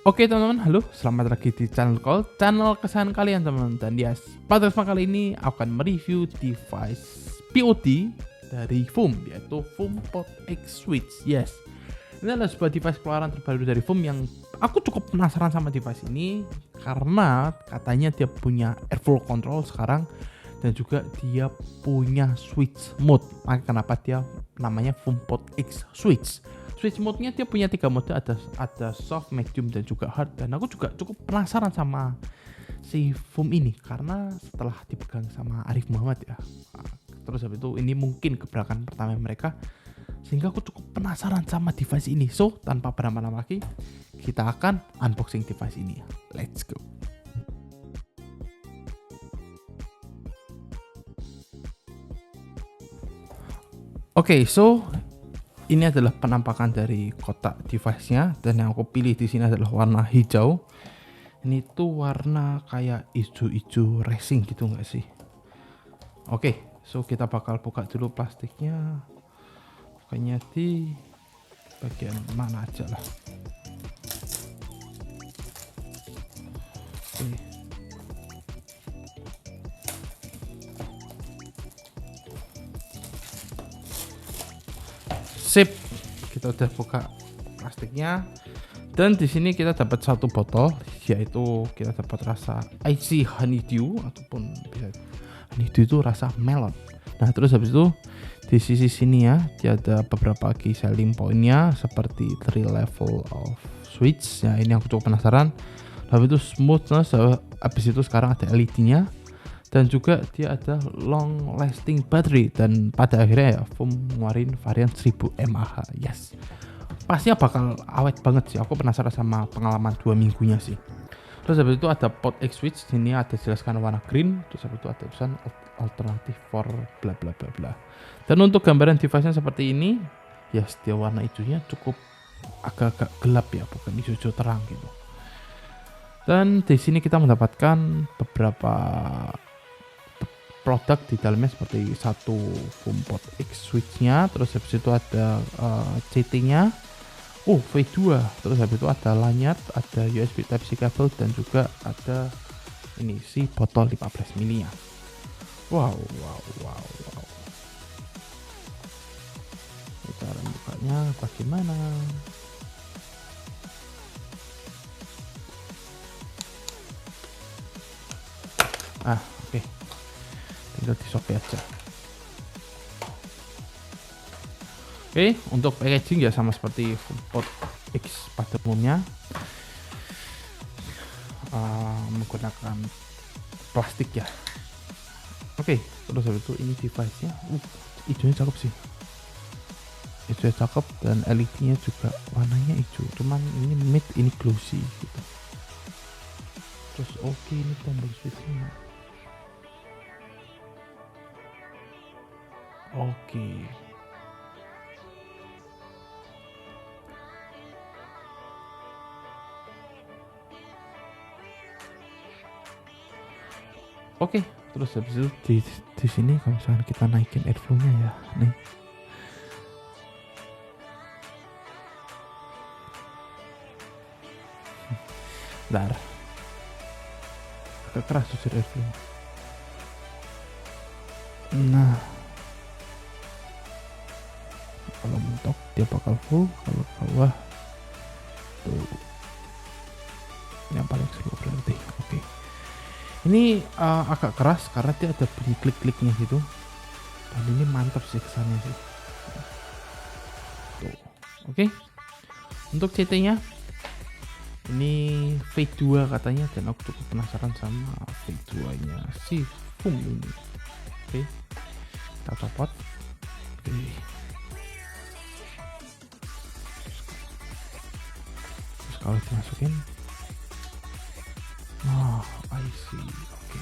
Oke teman-teman, halo, selamat lagi di channel kesayangan kalian teman-teman. Dan yes, pada kesempatan kali ini aku akan mereview device POD dari FUM, yaitu FUM Pod X Switch. Yes, ini adalah sebuah device keluaran terbaru dari FUM yang aku cukup penasaran sama device ini karena katanya dia punya airflow control sekarang dan juga dia punya switch mode. Makanya kenapa dia namanya FUM Pod X Switch. Switch mode-nya dia punya 3 mode, ada soft, medium, dan juga hard. Dan aku juga cukup penasaran sama si FUM ini karena setelah dipegang sama Arif Muhammad ya. Terus habis itu ini mungkin gebrakan pertama mereka, sehingga aku cukup penasaran sama device ini. So, tanpa berlama-lama lagi, kita akan unboxing device ini. Let's go. Oke, so ini adalah penampakan dari kotak device-nya, dan yang aku pilih di sini adalah warna hijau. Ini tuh warna kayak hijau-hijau racing gitu nggak sih? Oke, so kita bakal buka dulu plastiknya. Pokoknya di bagian mana aja lah. Oke. Sip, kita udah buka plastiknya, dan di sini kita dapat satu botol, yaitu kita dapat rasa icy honeydew ataupun bisa honeydew itu rasa melon. Nah, terus habis itu di sisi sini ya, dia ada beberapa key selling pointnya seperti 3 level of switch. Ya, ini aku cukup penasaran. Habis itu smoothness, habis itu sekarang ada LED-nya. Dan juga dia ada long lasting battery, dan pada akhirnya ya FUM ngeluarin varian 1000 mAh. Yes, pastinya bakal awet banget sih. Aku penasaran sama pengalaman 2 minggunya sih. Terus habis itu ada Pod X Switch, sini ada jelaskan warna green. Terus habis itu ada tulisan alternatif for bla bla bla bla. Dan untuk gambaran device-nya seperti ini, yes, dia warna hijaunya cukup agak-agak gelap ya, bukan hijau-hijau terang gitu. Dan di sini kita mendapatkan beberapa produk di dalamnya, seperti satu FUM Pod X Switch-nya, terus habis itu ada CT-nya, V2, terus habis itu ada lanyard, ada USB Type-C kabel, dan juga ada ini si botol 15 ml-nya. Wow. Cara bukanya bagaimana? Oke. Tinggal disopek aja. Oke, untuk packaging ya sama seperti FUM Pod X pada umumnya, menggunakan plastik ya. Oke, terus habis itu ini device-nya, hijaunya cakep sih. Hijaunya cakep, dan LED-nya juga warnanya hijau. Cuman ini matte, ini glossy gitu. Terus oke, ini tombol switch-nya. Oke. Oke, terus habis itu di sini kalau misalnya kita naikin airflow-nya ya, nih. Bentar. Agak keras jujur airflow. Nah, kalau mentok dia bakal full, kalau bawah tuh yang paling slow berarti. Oke. Ini agak keras karena dia ada bunyi klik-kliknya gitu. Dan ini mantap sih kesannya sih. Tuh. Oke. Untuk CT-nya ini V2 katanya, dan aku cukup penasaran sama V2-nya si FUM ini. Oke. Kita copot. Oke. Terus kalau dimasukin, I see. Oke.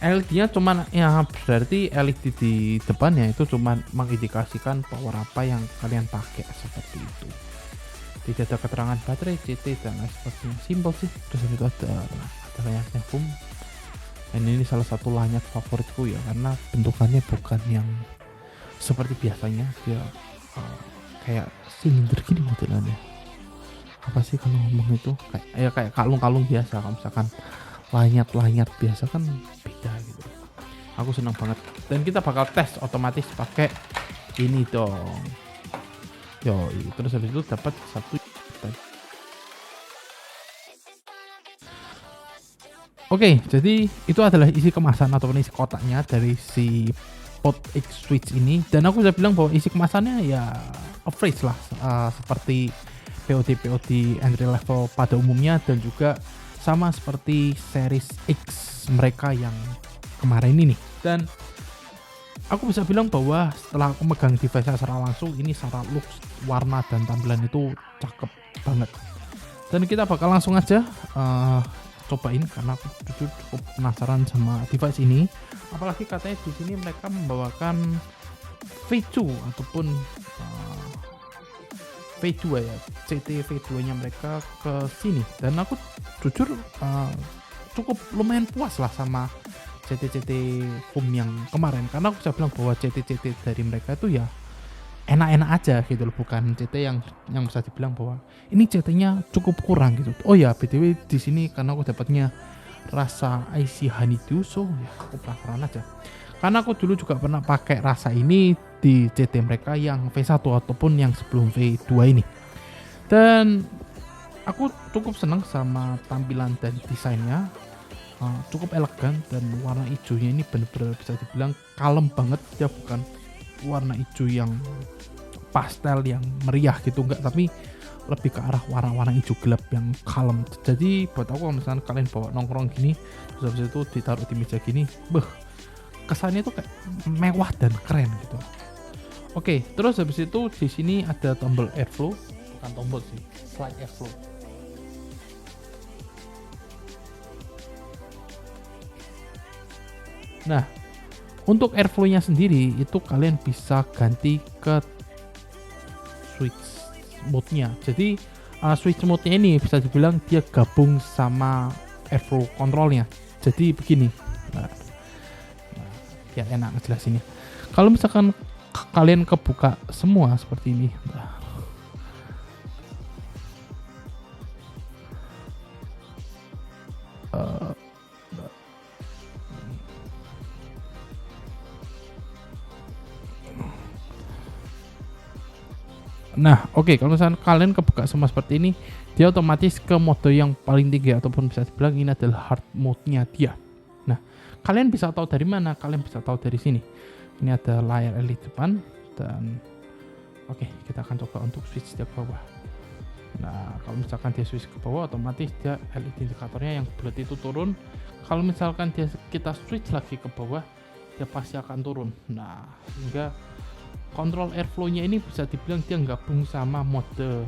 LED-nya cuman ya, berarti LED di depannya itu cuman mengindikasikan power apa yang kalian pakai, seperti itu. Tidak ada keterangan baterai, CT, dan lain sebagainya. Simpel sih. Terus itu ada lanyardnya FUM. Dan ini salah satu lanyard favoritku ya, karena bentukannya bukan yang seperti biasanya, dia kayak silinder gini modelannya. apa sih kalau ngomong itu, kayak kalung-kalung biasa. Kalau misalkan lanyard biasa kan beda gitu. Aku senang banget. Dan kita bakal tes otomatis pakai ini dong. Terus habis itu dapat satu. Oke, jadi itu adalah isi kemasan ataupun isi kotaknya dari si Pod X Switch ini. Dan aku bisa bilang bahwa isi kemasannya ya average lah, seperti POD entry level pada umumnya, dan juga sama seperti series X mereka yang kemarin ini. Dan aku bisa bilang bahwa setelah aku megang device secara langsung, ini secara looks, warna dan tampilan itu cakep banget. Dan kita bakal langsung aja cobain karena aku jujur cukup penasaran sama device ini. Apalagi katanya di sini mereka membawakan V2 ataupun V2 ya, CT V2 nya mereka ke sini. Dan aku jujur cukup lumayan puas lah sama CT foam yang kemarin, karena aku bisa bilang bahwa CT dari mereka itu ya enak-enak aja gitu loh, bukan CT yang bisa dibilang bahwa ini CT-nya cukup kurang gitu. Oh ya, BTW di sini karena aku dapatnya rasa Icy Honeydew, so ya aku penasaran aja. Karena aku dulu juga pernah pakai rasa ini di CT mereka yang V1 ataupun yang sebelum V2 ini. Dan aku cukup senang sama tampilan dan desainnya. Cukup elegan, dan warna hijaunya ini bener-bener bisa dibilang kalem banget. Dia bukan warna hijau yang pastel yang meriah gitu, enggak, tapi lebih ke arah warna-warna hijau gelap yang kalem. Jadi buat aku, misalnya kalian bawa nongkrong gini, terus habis itu ditaruh di meja gini, kesannya tuh kayak mewah dan keren gitu. Oke, terus habis itu di sini ada tombol airflow, bukan tombol sih, slide airflow. Nah, untuk airflow-nya sendiri itu kalian bisa ganti ke switch mode-nya. Jadi switch mode-nya ini bisa dibilang dia gabung sama airflow control-nya. Jadi begini. Nah, biar enak ngejelasinnya. Kalau misalkan kalian kebuka semua seperti ini. Nah, oke, kalau misalkan kalian kebuka semua seperti ini, dia otomatis ke mode yang paling tinggi, ataupun bisa dibilang ini adalah hard mode-nya dia. Nah, kalian bisa tahu dari mana? Kalian bisa tahu dari sini. Ini ada layar LED depan, dan oke, kita akan coba untuk switch dia ke bawah. Nah, kalau misalkan dia switch ke bawah, otomatis dia LED indikatornya yang bulat itu turun. Kalau misalkan kita switch lagi ke bawah, dia pasti akan turun. Nah, sehingga control airflow-nya ini bisa dibilang dia gabung sama mode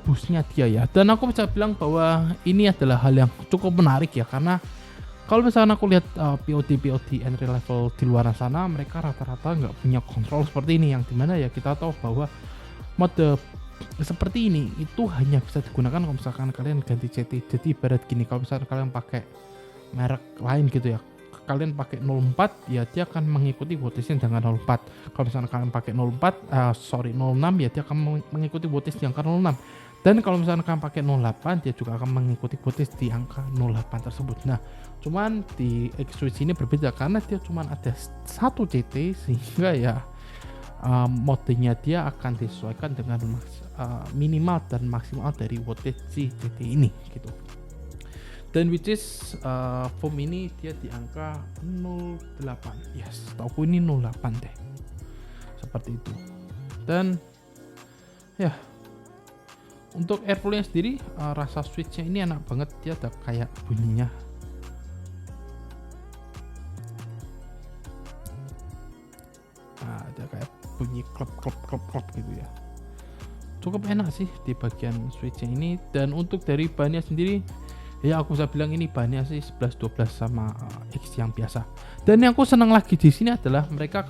boost-nya dia ya. Dan aku bisa bilang bahwa ini adalah hal yang cukup menarik ya, karena kalau misalnya aku lihat POD entry level di luar sana, mereka rata-rata nggak punya kontrol seperti ini, yang dimana ya kita tahu bahwa mode seperti ini itu hanya bisa digunakan kalau misalkan kalian ganti CT. Jadi ibarat gini, kalau misalkan kalian pakai merek lain gitu ya, kalian pakai 04 ya dia akan mengikuti voltage dengan 04. Kalau misalnya kalian pakai 06 ya dia akan mengikuti voltage di angka 06. Dan kalau misalnya kalian pakai 08 dia juga akan mengikuti voltage di angka 08 tersebut. Nah, cuman di X-Switch ini berbeda karena dia cuman ada satu CT, sehingga ya modenya dia akan disesuaikan dengan minimal dan maksimal dari voltage si CT ini gitu. Dan which is foam ini dia di angka 08. Yes, tauku ini 08 deh. Seperti itu. Dan ya, untuk airflow-nya sendiri rasa switch-nya ini enak banget. Dia ada kayak bunyinya. Nah, ada kayak bunyi klop gitu ya. Cukup enak sih di bagian switch-nya ini. Dan untuk dari bahannya sendiri, ya aku bisa bilang ini bahannya sih 11-12 sama X yang biasa. Dan yang aku senang lagi di sini adalah mereka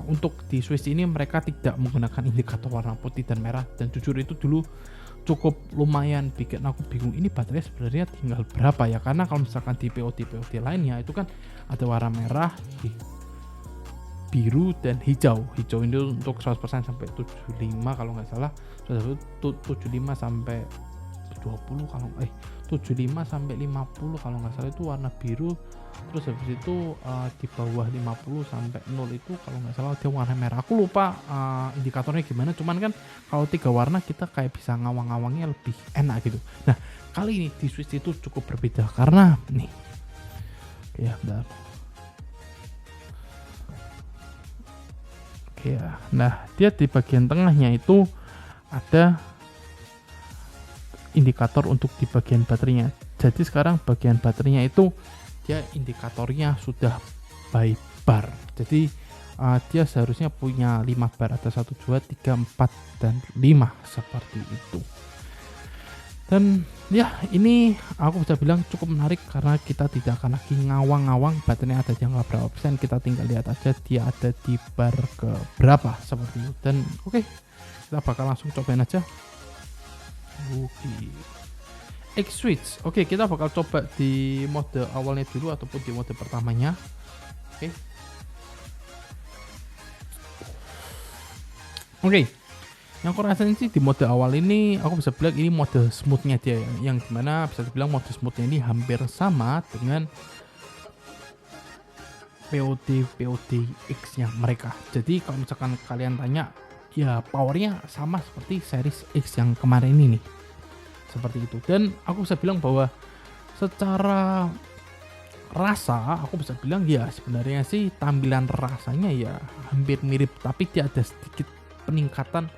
untuk di Switch ini mereka tidak menggunakan indikator warna putih dan merah. Dan jujur itu dulu cukup lumayan bikin aku bingung, ini baterai sebenarnya tinggal berapa ya, karena kalau misalkan di POD lainnya itu kan ada warna merah, biru dan hijau. Hijau ini untuk 100% sampai 75 kalau nggak salah. 75 sampai 20 kalau 75 sampai 50 kalau nggak salah itu warna biru. Terus habis itu di bawah 50 sampai 0 itu kalau nggak salah dia warna merah. Aku lupa indikatornya gimana, cuman kan kalau 3 warna kita kayak bisa ngawang-ngawangnya lebih enak gitu. Nah, kali ini di Switch itu cukup berbeda karena nih. Ya, bentar. Ya, nah dia di bagian tengahnya itu ada indikator untuk di bagian baterainya. Jadi sekarang bagian baterainya itu dia indikatornya sudah by bar. Jadi dia seharusnya punya 5 bar, ada 1, 2, 3, 4, dan 5 seperti itu. Dan ya ini aku bisa bilang cukup menarik karena kita tidak akan lagi ngawang-ngawang baterainya ada di angka berapa persen, kita tinggal lihat aja dia ada di bar ke berapa seperti itu. Dan oke, kita bakal langsung cobain aja. X-Switch. Oke, kita bakal coba di mode awalnya dulu ataupun di mode pertamanya. Oke. Yang aku rasain sih di mode awal ini aku bisa bilang ini mode smoothnya dia yang dimana bisa dibilang mode smoothnya ini hampir sama dengan POD X nya mereka. Jadi kalau misalkan kalian tanya ya powernya sama seperti series X yang kemarin ini nih, seperti itu. Dan aku bisa bilang bahwa secara rasa aku bisa bilang ya sebenarnya sih tampilan rasanya ya hampir mirip, tapi dia ada sedikit peningkatan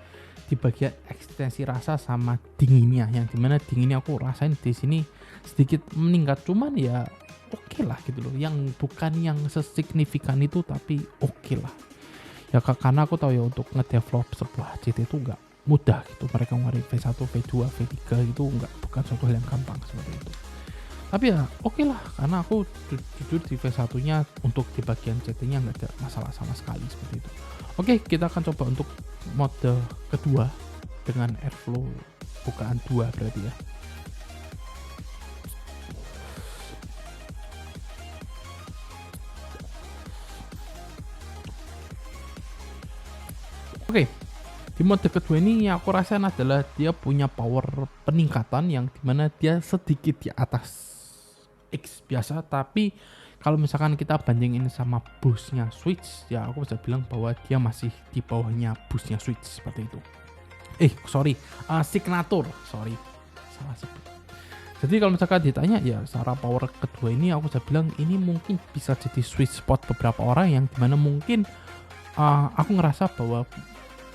di bagian ekstensi rasa sama dinginnya, yang dimana dinginnya aku rasain di sini sedikit meningkat, cuman ya oke lah gitu loh, yang bukan yang sesignifikan itu tapi oke lah ya, karena aku tahu ya untuk ngedevelop sebuah CT itu nggak mudah gitu, mereka ngeluarin V1, V2, V3 itu bukan suatu hal yang gampang seperti itu. Tapi ya oke lah, karena aku jujur di V1 nya untuk di bagian CT nya nggak ada masalah sama sekali seperti itu. Oke, kita akan coba untuk mode kedua dengan airflow bukaan 2 berarti ya. Oke, di mode kedua ini yang aku rasain adalah dia punya power peningkatan yang dimana dia sedikit di atas X biasa, tapi kalau misalkan kita bandingin sama boostnya Switch ya aku bisa bilang bahwa dia masih di bawahnya boostnya Switch seperti itu. Signature, salah sebut. Jadi kalau misalkan ditanya ya secara power kedua ini aku bisa bilang ini mungkin bisa jadi sweet spot beberapa orang yang dimana mungkin aku ngerasa bahwa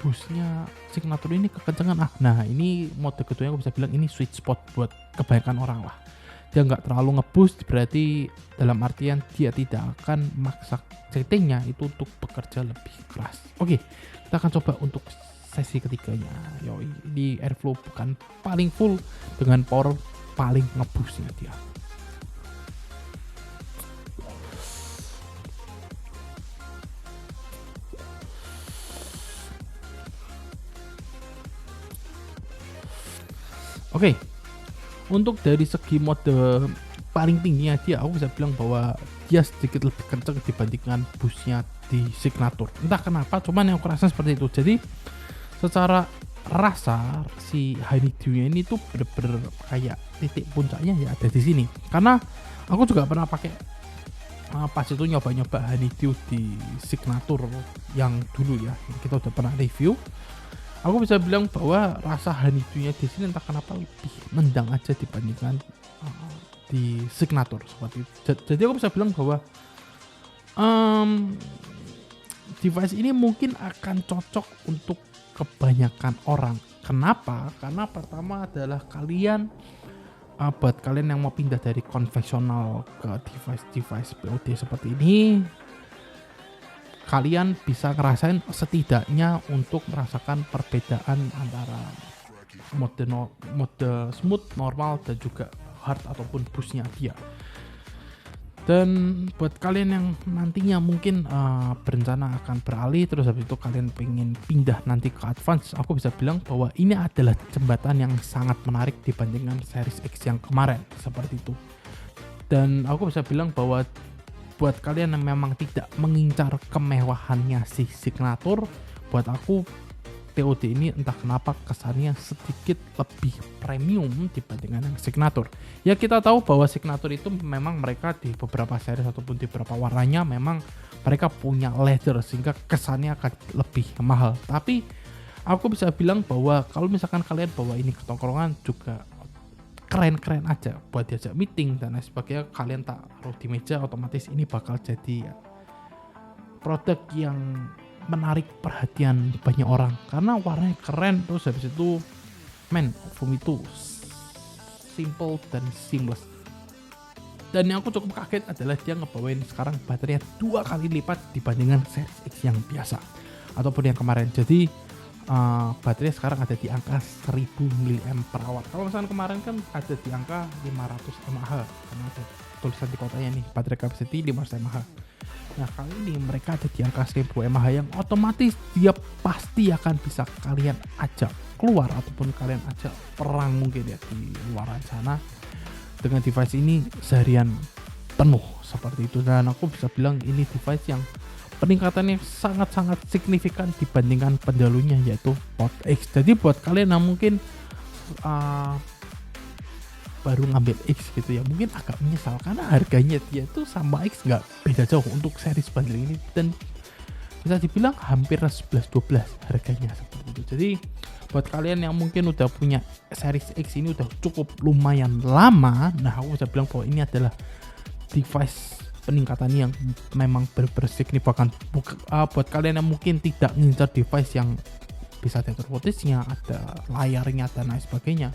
boostnya Signature ini kekencengan. Nah ini mode kedua aku bisa bilang ini sweet spot buat kebanyakan orang lah. Dia nggak terlalu ngeboost, berarti dalam artian dia tidak akan maksa settingnya itu untuk bekerja lebih keras. Oke, kita akan coba untuk sesi ketiganya. Di airflow bukan paling full dengan power paling ngeboostnya dia. Oke. Untuk dari segi mode paling tingginya dia aku bisa bilang bahwa dia sedikit lebih kencang dibandingkan boostnya di Signature. Entah kenapa, cuman yang aku rasa seperti itu. Jadi secara rasa si Honeydew-nya ini tuh bener-bener kayak titik puncaknya ya ada di sini. Karena aku juga pernah pakai pas itu nyoba-nyoba Honeydew di Signature yang dulu ya, kita udah pernah review. Aku bisa bilang bahwa rasa Honeydew-nya di sini entah kenapa lebih nendang aja dibandingkan di Signature seperti itu. Jadi aku bisa bilang bahwa device ini mungkin akan cocok untuk kebanyakan orang. Kenapa? Karena pertama adalah buat kalian yang mau pindah dari konvensional ke device POD seperti ini, kalian bisa ngerasain setidaknya untuk merasakan perbedaan antara mode smooth, normal, dan juga hard ataupun boostnya dia. Dan buat kalian yang nantinya mungkin berencana akan beralih terus habis itu kalian pengen pindah nanti ke advance, aku bisa bilang bahwa ini adalah jembatan yang sangat menarik dibandingkan series X yang kemarin seperti itu. Dan aku bisa bilang bahwa buat kalian yang memang tidak mengincar kemewahannya si Signature, buat aku TOD ini entah kenapa kesannya sedikit lebih premium dibandingkan yang Signature. Ya kita tahu bahwa Signature itu memang mereka di beberapa series ataupun di beberapa warnanya memang mereka punya leather sehingga kesannya akan lebih mahal. Tapi aku bisa bilang bahwa kalau misalkan kalian bawa ini ke tongkrongan juga keren-keren aja buat diajak meeting dan lain sebagainya, kalian taruh di meja, otomatis ini bakal jadi produk yang menarik perhatian banyak orang karena warnanya keren. Terus habis itu foam itu simple dan seamless. Dan yang aku cukup kaget adalah dia ngebawain sekarang baterainya 2 kali lipat dibandingkan Series X yang biasa ataupun yang kemarin. Jadi baterai sekarang ada di angka 1000 mAh. Kalau misalnya kemarin kan ada di angka 500 mAh karena ada tulisan di kotanya nih baterai capacity 500 mAh. Nah kali ini mereka ada di angka 1000 mAh yang otomatis dia pasti akan bisa kalian ajak keluar ataupun kalian ajak perang mungkin ya di luar sana dengan device ini seharian penuh seperti itu. Dan aku bisa bilang ini device yang peningkatannya sangat-sangat signifikan dibandingkan pendahulunya yaitu Pod X. Jadi buat kalian yang mungkin baru ngambil X gitu ya, mungkin agak menyesal karena harganya dia tuh sama X nggak beda jauh untuk series bundle ini, dan bisa dibilang hampir 11-12 harganya seperti itu. Jadi buat kalian yang mungkin udah punya series X ini udah cukup lumayan lama, nah aku bisa bilang bahwa ini adalah device peningkatan yang memang bersignifikan. Buat kalian yang mungkin tidak ngincar device yang bisa ada voltage-nya, ada layarnya dan lain sebagainya,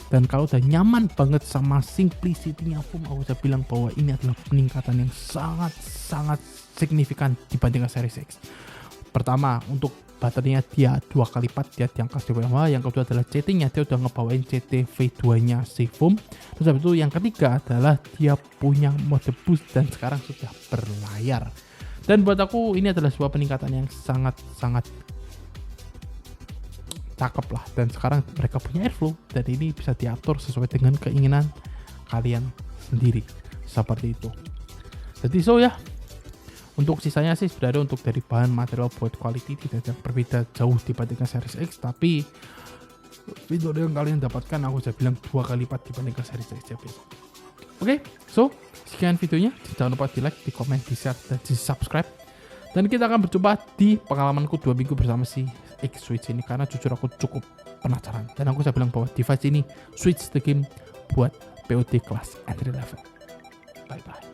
dan kalau udah nyaman banget sama simplicity-nya foam, aku bisa bilang bahwa ini adalah peningkatan yang sangat signifikan dibandingkan Series X. Pertama, untuk baterainya dia 2 kali lipat, dia di angka 1000 mAh. Yang kedua adalah CT-nya, dia udah ngebawain CT V2-nya si foam. Terus habis itu yang ketiga adalah dia punya mode boost dan sekarang sudah berlayar. Dan buat aku ini adalah sebuah peningkatan yang sangat cakep lah. Dan sekarang mereka punya airflow dan ini bisa diatur sesuai dengan keinginan kalian sendiri seperti itu. Jadi ya, untuk sisanya sih sebenarnya untuk dari bahan material buat quality tidak berbeda jauh dibandingkan Series X, tapi fitur yang kalian dapatkan aku bisa bilang 2 kali lipat dibandingkan Series X. Oke, sekian videonya. Jangan lupa di like, di komen, di share, dan di subscribe. Dan kita akan berjumpa di pengalamanku 2 minggu bersama si X Switch ini, karena jujur aku cukup penasaran. Dan aku bisa bilang bahwa device ini switch the game buat POD kelas entry level. Bye bye.